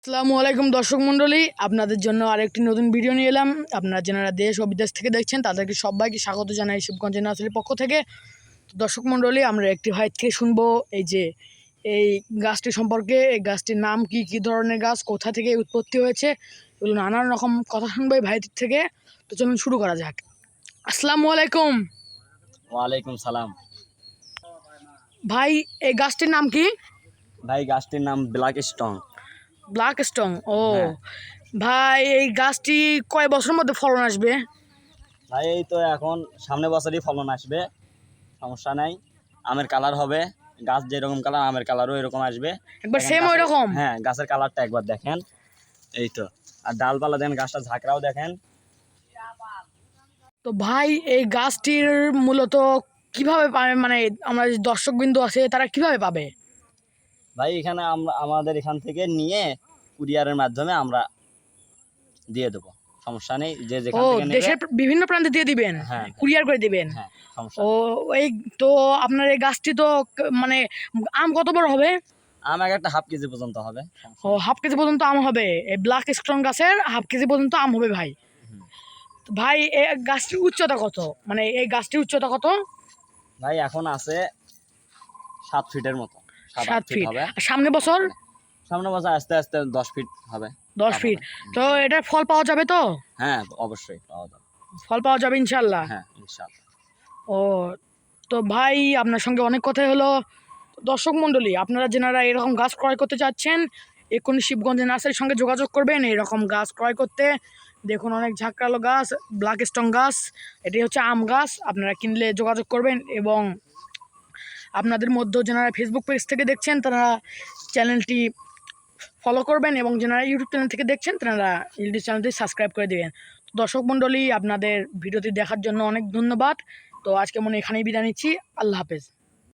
আসসালামু আলাইকুম দর্শক মণ্ডলী, আপনাদের জন্য আরেকটি নতুন ভিডিও নিয়ে এলাম। আপনারা যারা দেশ ও বিদেশ থেকে দেখছেন তাদেরকে সবাইকে স্বাগত জানাই শিবগঞ্জ নার্সারির পক্ষ থেকে। তো দর্শক মণ্ডলী, আমরা একটি ভাই থেকে শুনবো এই গাছটি সম্পর্কে। এই গাছটির নাম কি, কী ধরনের গাছ, কোথা থেকে উৎপত্তি হয়েছে, এগুলো নানান রকম কথা শুনবো এই ভাইটির থেকে। তো চলুন শুরু করা যাক। আসসালামু আলাইকুম। ওয়ালাইকুম সালাম। ভাই, এই গাছটির নাম কি? ভাই গাছটির নাম ব্ল্যাক স্টোন। Black stone. ও হ্যাঁ। ভাই, এই গাছটি কয় বছরের মধ্যে ফলন আসবে? ভাই এই তো এখন সামনে বছরই ফলন আসবে, সমস্যা নাই। আমের কালার হবে, গাছ যেরকম কালার আমের কালারও এরকম আসবে। একবার দেখেন সেম ওই গাছের- রকম? হ্যাঁ, গাছের কালারটা একবার দেখেন। এই তো, আর ডালপালা দেখেন, গাছটা ঝাঁকড়াও দেখেন। তো ভাই, এই গাছটির মূলত কিভাবে পাবে, মানে আমরা যে দর্শকবৃন্দ আছে তারা কিভাবে পাবে? ভাই এখানে আমরা আমাদের এখান থেকে নিয়ে কুরিয়ারের মাধ্যমে আমরা দিয়ে দেবো, সমস্যা নেই। যে যেখান ও, থেকে নেবে। দেশের বিভিন্ন প্রান্তে দিয়ে দিবেন? হ্যাঁ, কুরিয়ার করে দিবেন? হ্যাঁ, সমস্যা ও, নেই। এই তো আপনার এই গাছটি তো মানে আম কত বড় হবে? আম একটা হাফ কেজি পর্যন্ত হবে। সমস্যা ও, নেই। হাফ কেজি পর্যন্ত আম হবে? এই ব্ল্যাক স্টোন গাছের হাফ কেজি পর্যন্ত আম হবে ভাই। হুম। তো ভাই, এই গাছটির উচ্চতা কত, মানে এই গাছটির উচ্চতা কত? ভাই এখন আছে 7 ফিটের মতো, 7 7 ফিট। হবে। আর সামনে বছর? সামনে বছর আস্তে আস্তে 10 ফিট হবে। 10 ফিট। তো এটার ফল পাওয়া যাবে তো? হ্যাঁ, অবশ্যই পাওয়া যাবে। ফল পাওয়া যাবে ইনশাল্লাহ? হ্যাঁ, ইনশাআল্লাহ। ও, তো ভাই আপনার সঙ্গে অনেক কথাই হলো। দর্শক মণ্ডলী, আপনারা যারা এরকম গাছ ক্রয় করতে চাচ্ছেন, এক্ষুনি শিবগঞ্জের নার্সারির সঙ্গে যোগাযোগ করবেন এরকম গাছ ক্রয় করতে। দেখুন, অনেক ঝাঁকড়ালো গাছ, ব্ল্যাক স্টোন গাছ। এটি হচ্ছে আম গাছ। আপনারা কিনলে যোগাযোগ করবেন। এবং আপনাদের মধ্যে যারা ফেসবুক পেজ থেকে দেখছেন তারা চ্যানেলটি ফলো করবেন, এবং যারা ইউটিউব চ্যানেল থেকে দেখছেন তারা ইউটিউব চ্যানেলটি সাবস্ক্রাইব করে দেবেন। দর্শক মণ্ডলী, আপনাদের ভিডিওটি দেখার জন্য অনেক ধন্যবাদ। তো আজকে এখানেই বিদায় নিচ্ছি। আল্লাহ হাফেজ।